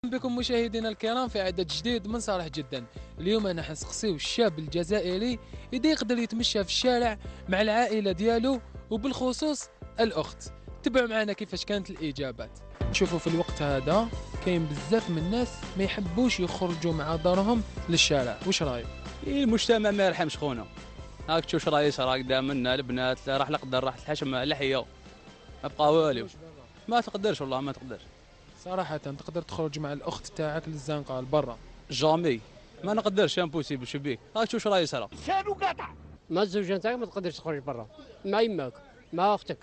بكم مشاهدينا الكرام في عدد جديد من صالح جدا. اليوم انا حنسقسيو الشاب الجزائري اذا يقدر يتمشى في الشارع مع العائله ديالو وبالخصوص الاخت. تبعوا معنا كيفاش كانت الاجابات. نشوفوا في الوقت هذا كاين بزاف من الناس ما يحبوش يخرجوا مع دارهم للشارع، واش رايك؟ المجتمع ما يرحمش خونا. هاك تشوف شرا يسرى قدامنا البنات راح القدر راح الحشم لحيه ما بقى والو. ما تقدرش والله ما تقدرش صراحه تقدر تخرج مع الاخت تاعك للزنقه لبرا؟ جامي ما نقدرش امبوسيبل شبيك. هاك تشوف شرا يسرى شانو قاطع مع الزوجه نتاعك ما تقدرش تخرج برا مع يماك مع اختك.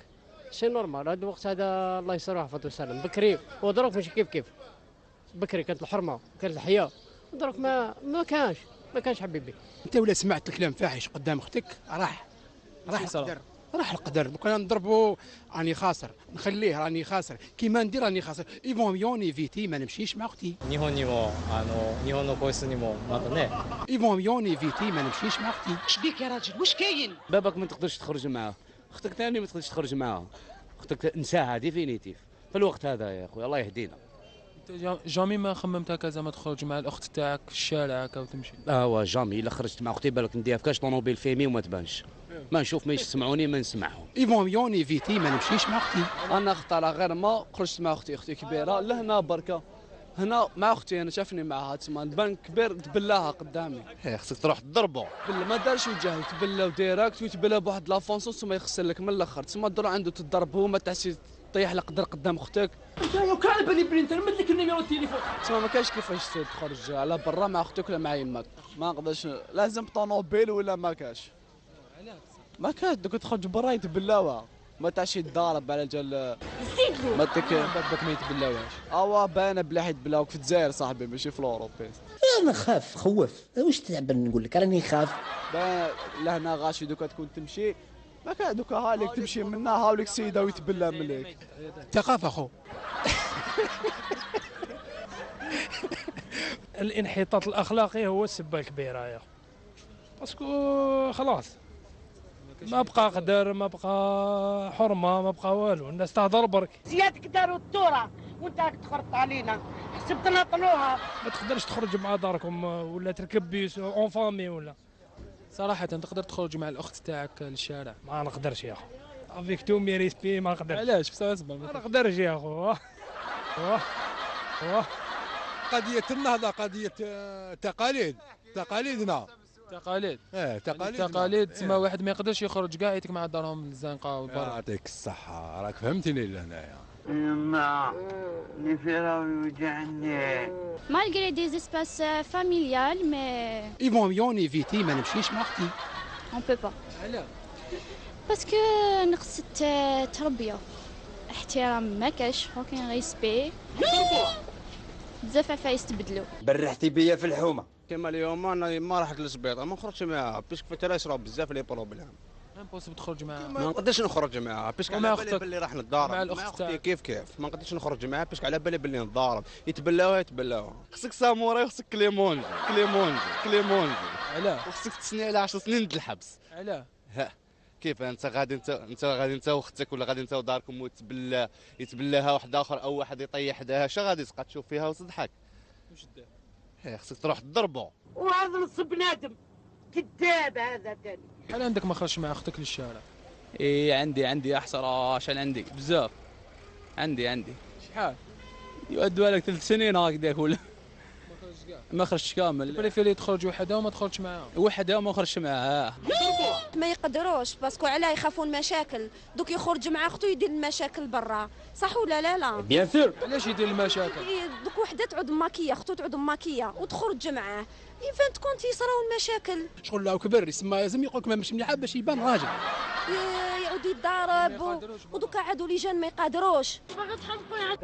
سي نورمال هذا الوقت هذا الله يسر ويحفظ ويسلم. بكري ودروك ماشي كيف بكري كانت الحرمه كانت الحياه. دروك ما كانش حبيبي. انت ولا سمعت الكلام فاحش قدام اختك راح القدر. راح القدر دوك انا نضربو راني خاسر نخليه راني خاسر كيما ندير راني خاسر ايفون ميوني فيتي ما نمشيش مع اختي 日本にも日本の皇室にもまたね ايفون ميوني فيتي ما نمشيش مع اختي. اش بيك يا راجل واش كاين؟ باباك ما تقدرش تخرج معاه، اختك ثاني ما تقدرش تخرج معاها، اختك نساها ديفينيتيف في الوقت هذا يا خويا الله يهدينا. انت جامي ما خممت هكا زعما تخرج مع الاخت تاعك في الشارع هكا وتمشي؟ جامي الا خرجت مع اختي بالك نديها في كاش طوموبيل فيمي وما تبانش، ما نشوف ما يسمعوني ما نسمعهم. ايفون ميوني فيتي ما نمشيش مع اختي. انا اختار غير ما خرجت مع اختي كبيره لهنا بركه هنا مع اختي انا شافني معها تما تبان كبير تبلاها قدامي. خصك تروح تضربه. بلا ما دارش وجهه يتبلا ديراكت ويتبلا بواحد لافونسون ثم يغسل لك من الاخر تما الدور عنده تضرب هو ما تعسي طيح القدر قدام اختك. انت يا كان بني بنت نمد لك النيميرو التليفون. تما ما كاينش كيفاش تخرج على برا مع اختك ولا مع يماك. ما نقدرش لازم طونوبيل ولا ما كاش. ما كاش دوك تخرج برا يتبلاوها ما تعشي تضارب على جال زيدلو ما تك بابك ما يتبلاوهاش. اوا باينه بلا يتبلاوك في الجزائر صاحبي ماشي في الاوروب. انا خاف خوف واش تعب نقول لك راني خاف. لهنا غاشي دوكا تكون تمشي ما كان دوكا هاليك تمشي منها هاوليك سيده ويتبلى مليك. ثقافه خو. الانحطاط الاخلاقي هو السبه الكبيره يا باسكو خلاص ما بقى قدر ما بقى حرمه ما بقى والو. الناس تهضر برك زيادك داروا الدوره وانت راك تخرط علينا حسبتنا طلوها. ما تقدرش تخرج مع داركم ولا تركب بيس اون فامي ولا. صراحه تقدر تخرج مع الاخت تاعك للشارع؟ ما نقدرش يا اخو افيك تو مي ريسبي ما نقدرش. علاش بسبب اسباب؟ ما نقدرش يا اخو. قضية النهضة قضية تقاليدنا. تقاليد. تقاليد تسمى واحد ما يقدرش يخرج كاع يتك مع دارهم للزنقه والبرا. يعطيك الصحة راك فهمتني لهنايا. ما نفي راهو يوجعني. Malgré des espaces familiales, mais ايفون ميوني فيتي ما نمشيش مع اختي. on peut pas. علاش؟ Parce que نقص التربية، احترام ما كاش، aucun respect. بزاف عفايس تبدلوا. برحتي بيا في الحومة. كما اليوم انا ما رحت للسبيطار ما خرجتش معاها بيسك فتره يصراو بزاف لي بروبليم. امبوسيبل تخرج معاها. ما نقدرش نخرج معاها بيسك على بالي باللي راح نتضارب مع الاخت اختي كيف ما نقدرش نخرج معاها بيسك على بالي باللي نتضارب يتبلاوها. خصك ساموراي خصك كليمونجي. علاش؟ خصك تسني على 10 سنين د الحبس. علاش؟ كيف انت غادي انت واختك ولا غادي انت وداركم يتبلاها واحد اخر او واحد يطيح حداها اش غادي تبقى تشوف فيها وتضحك؟ واش دار؟ خصك تروح تضربو. وهذا نص بنادم كذاب هذا ثاني. شحال عندك ما خرجش مع اختك للشارع؟ اي عندي احسر عشان عندي بزاف. عندي شحال؟ يودوا لك 3 سنين هكذاك ولا ما خرجش كاع؟ ما خرجتش كامل. بريفيري تخرج وحده وما تخرجش معاها؟ وحده ما خرجش معاها. ما يقدروش باسكو علاه يخافون مشاكل. دوك يخرج مع اختو يدير المشاكل برا صح ولا لا؟ بيان سور. علاش يدير المشاكل؟ دوك وحده تعود ماكيه اختو تعود ماكيه وتخرج معاه ايفان تكون تيصراو المشاكل. شغل لا كبر يسمى لازم يقول لك ما مش مليحه باش يبان راجل. يعود يتضارب ودوك عادوا لي جان ما يقادروش. باغي تحمقوا لا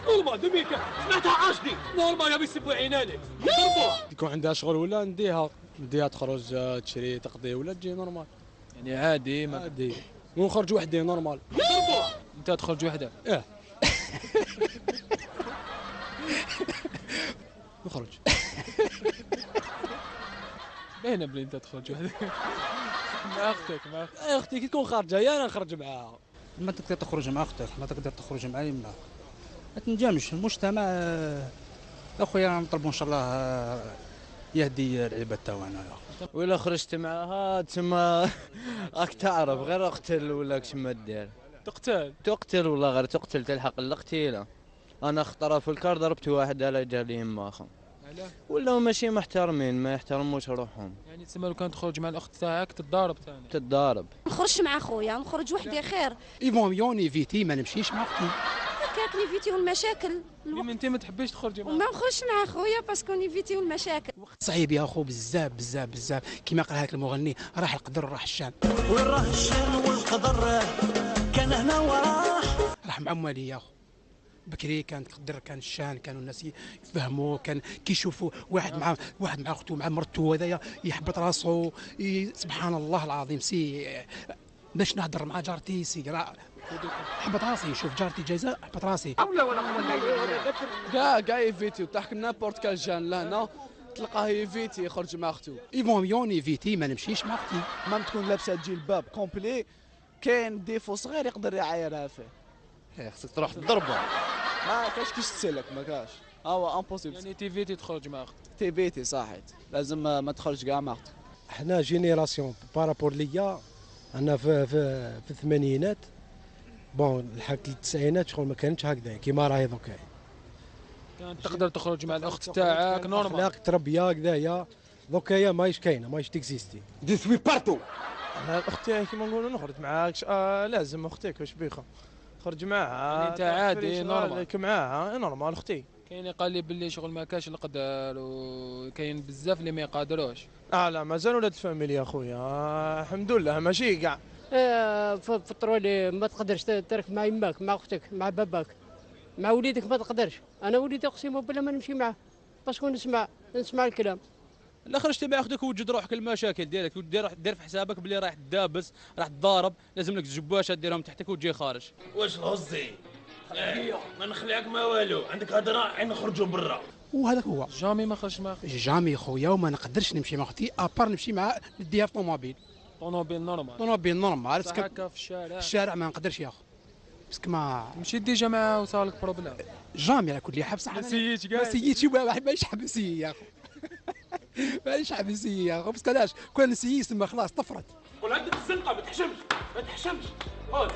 نورمال دميكا سمعتها عاشني نورمال يبي يسبوا عيناني يكون عندها شغل ولا نديها تخرج تشري تقضي ولا تجي نورمال. يعني عادي ما عادي ونخرج وحدي نورمال. انت تخرج وحده؟ نخرج. باينه بلي انت تخرج وحده. مع اختك اختي كي تكون خارجه انا نخرج معاها. ما تقدر تخرج مع اختك ما تقدر تخرج مع يمك ما تنجمش المجتمع. اخويا نطلبوا ان شاء الله يهدي العباد تاعنا. ولا خرجت معها تما راك تعرف غير اقتل ولا كشما دير. تقتل ولا غير تقتل تلحق القتيله. انا خطره في الكار ضربت واحد على جالي يما اخا. ولا ماشي محترمين ما يحترموش روحهم. يعني تسمى لو كان تخرج مع الاخت تاعك تتضارب ثاني. تتضارب. نخرجش مع خويا نخرج وحدي خير. ايفون يوني فيتي ما نمشيش مع اختي. هكاك نيفيتيو المشاكل. انت ما تحبيش تخرجي معاه. وما نخرجش مع خويا باسكو نيفيتيو المشاكل. وقت صعيب يا اخو بزاف بزاف بزاف كيما قال هذاك المغني راح القدر راح الشام. وين راه الشام والقدر كان هنا وراح. راح مع اموالي يا اخو. بكري كانت قدر كان الشان كانوا الناس يفهموا كان كيشوفوا واحد مع اخته مع مرته هذايا يحبط راسه سبحان الله العظيم باش نهضر مع جارتي حبط راسي نشوف جارتي جزاء حبط راسي. كاع يفيتي تحك نابورت كال جان لهنا تلقاه يفيتي يخرج مع اخته. ايفون يوني فيتي ما نمشيش مع اختي. ما تكون لابسه جلباب كومبلي كاين ديفو صغير يقدر يعايرها فيه. خصك تروح تضربه. ما كاش كيش تسلك ما كاش. هو امبوسيبل. يعني تيفيتي تخرج مع اختك. تيفيتي صحيت لازم ما تخرج كاع مع اختك. احنا جينيراسيون بارابور ليا انا في الثمانينات بون لحقت التسعينات شغل ما كانتش هكذا كيما راهي دوكا. كانت تقدر تخرج مع الاخت تاعك نورمال. اخلاق تربيه هكذايا دوكا ماهيش كاينه ماهيش تكزيستي. دي سوي بارتو. انا اختي كيما نقولوا نخرج معاك لازم اختك واش بيخا خرج معاها. يعني انت عادي نورمال معاها نورمال اختي. كاين يقال لي باللي شغل ما كاش القدر وكاين بزاف اللي ما يقادروش. لا مازال ولاد الفاميليا يا خويا الحمد لله ماشي كاع. في الطرولي ما تقدرش ترك مع يماك مع اختك مع باباك مع وليدك ما تقدرش. انا وليدي اقسم بالله ما نمشي معاه باسكو نسمع الكلام. لا خرجتي مع اختك وجد روحك المشاكل ديالك ودير في حسابك بلي رايح تدابس راح تضارب لازم لك الجباشه ديرهم تحتك وتجي خارج. واش غزي ما نخلعك ما والو عندك هضره نخرجوا برا. وهذاك هو جامي ما خرجت مع اختي. جامي خويا وما نقدرش نمشي مع اختي ابار نمشي مع نديها في طوموبيل. طوموبيل نورمال. طوموبيل نورمال. هكا في الشارع. الشارع ما نقدرش يا اخو باسكو ما مشيت ديجا معاه وصار لك بروبليم. جامي على كل حال بصح ما سيتش كاع. ما سيتش ما يشحب يسيي يا اخو. ما يشحب يسيي يا اخو باسكو علاش كون نسيي تما خلاص طفرت. قول عندك الزنقه ما تحشمش. خذ